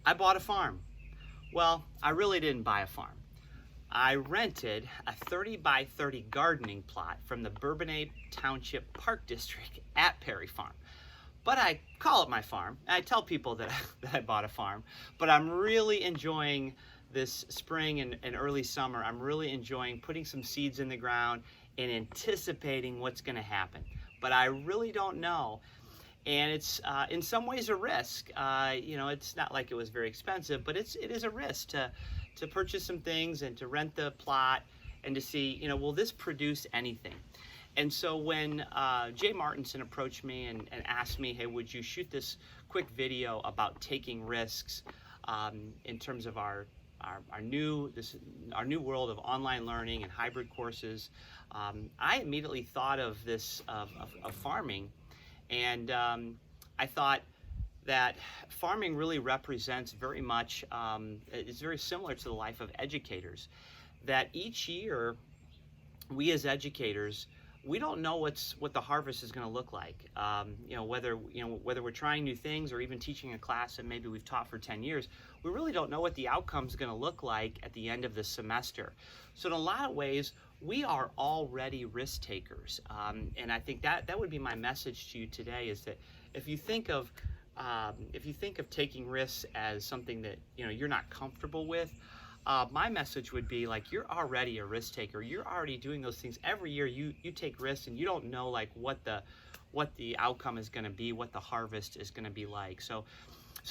I bought a farm. Well, I really didn't buy a farm. I rented a 30 by 30 gardening plot from the Bourbonnais Township Park District at Perry Farm. But I call it my farm. I tell people that that I bought a farm, but I'm really enjoying this spring and early summer. I'm really enjoying putting some seeds in the ground and anticipating what's going to happen. But I really don't know. And it's in some ways a risk. It's not like it was very expensive, but it is a risk to purchase some things and to rent the plot and to see, will this produce anything? And so when Jay Martinson approached me and asked me, hey, would you shoot this quick video about taking risks in terms of our new world of online learning and hybrid courses, I immediately thought of this of farming. And I thought that farming really represents very much, it's very similar to the life of educators, that each year we as educators, we don't know what the harvest is going to look like. Whether we're trying new things or even teaching a class that maybe we've taught for 10 years, we really don't know what the outcome is going to look like at the end of the semester. So in a lot of ways, we are already risk takers, and I think that would be my message to you today, is that if you think of taking risks as something that you're not comfortable with, my message would be like, you're already a risk taker. You're already doing those things every year. You take risks, and you don't know like what the outcome is going to be, what the harvest is going to be like. So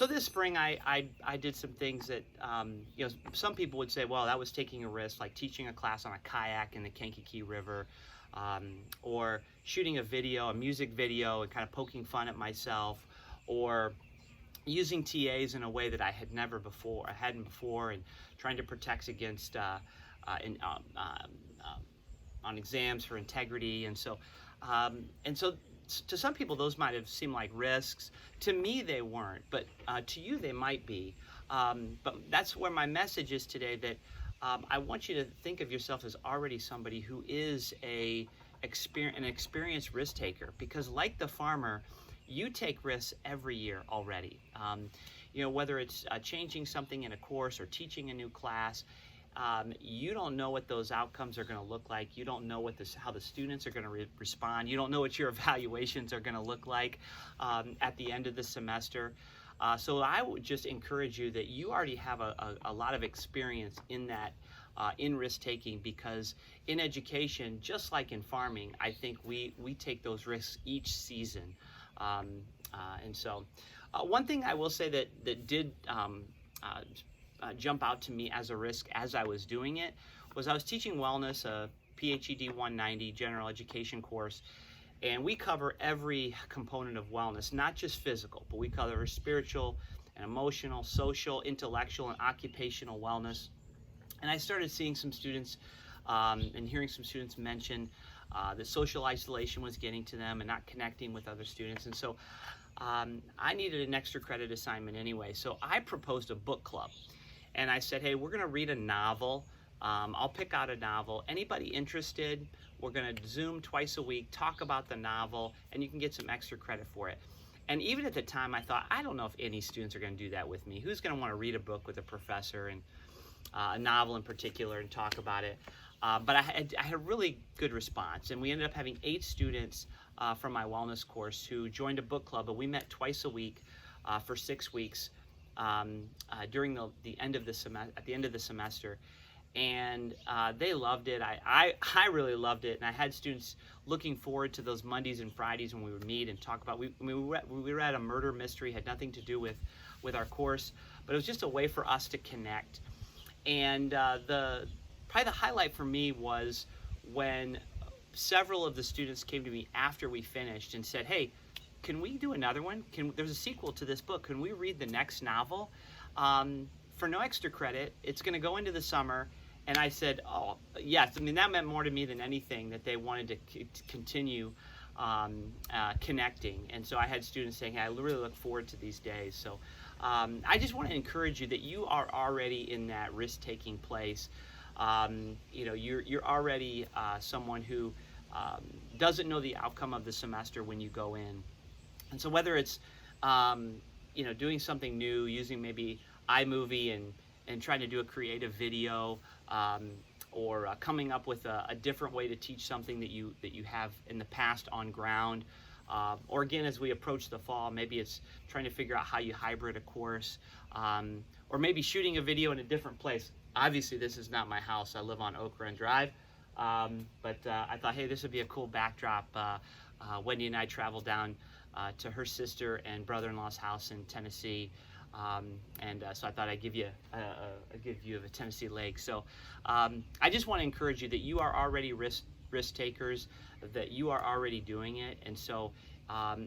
this spring I did some things that some people would say, well, that was taking a risk, like teaching a class on a kayak in the Kankakee River, or shooting a music video and kind of poking fun at myself, or using TAs in a way that I hadn't before, and trying to protect against on exams for integrity. And so to some people those might have seemed like risks. To me they weren't, but to you they might be. But that's where my message is today, that I want you to think of yourself as already somebody who is an experienced risk taker, because like the farmer, you take risks every year already. Whether it's changing something in a course or teaching a new class, you don't know what those outcomes are going to look like. You don't know how the students are going to respond. You don't know what your evaluations are going to look like at the end of the semester. So I would just encourage you that you already have a lot of experience in that, in risk-taking, because in education, just like in farming, I think we take those risks each season. And so one thing I will say that did jump out to me as a risk as I was doing it was I was teaching wellness, a PhD 190 general education course, and we cover every component of wellness, not just physical, but we cover spiritual and emotional, social, intellectual, and occupational wellness. And I started seeing some students and hearing some students mention that social isolation was getting to them and not connecting with other students. And so I needed an extra credit assignment anyway. So I proposed a book club. And I said, hey, we're going to read a novel. I'll pick out a novel. Anybody interested? We're going to Zoom twice a week, talk about the novel, and you can get some extra credit for it. And even at the time, I thought, I don't know if any students are going to do that with me. Who's going to want to read a book with a professor, and a novel in particular, and talk about it? But I had a really good response, and we ended up having 8 students from my wellness course who joined a book club, and we met twice a week for 6 weeks during the end of the semester, and they loved it. I really loved it, and I had students looking forward to those Mondays and Fridays when we would meet and talk about. We read a murder mystery, had nothing to do with our course, but it was just a way for us to connect. And probably the highlight for me was when several of the students came to me after we finished and said, hey, can we do another one? There's a sequel to this book. Can we read the next novel? For no extra credit. It's going to go into the summer. And I said, oh, yes. I mean, that meant more to me than anything, that they wanted to continue connecting. And so I had students saying, hey, I really look forward to these days. So I just want to encourage you that you are already in that risk-taking place. You're already someone who doesn't know the outcome of the semester when you go in. And so whether it's doing something new, using maybe iMovie and trying to do a creative video, or coming up with a different way to teach something that you have in the past on ground. Or again, as we approach the fall, maybe it's trying to figure out how you hybrid a course, or maybe shooting a video in a different place. Obviously, this is not my house. I live on Oak Run Drive, but I thought, hey, this would be a cool backdrop. Wendy and I traveled down to her sister and brother-in-law's house in Tennessee, so I thought I'd give you a good view of a Tennessee lake. So I just want to encourage you that you are already risk takers, that you are already doing it, and so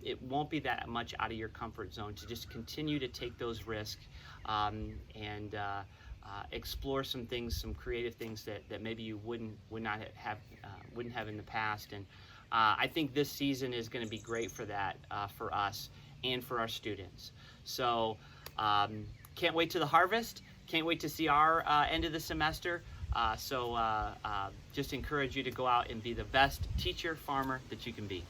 it won't be that much out of your comfort zone to just continue to take those risks, and explore some things, some creative things that maybe you wouldn't have in the past. And I think this season is going to be great for that, for us and for our students. So can't wait to the harvest. Can't wait to see our end of the semester. So just encourage you to go out and be the best teacher, farmer that you can be.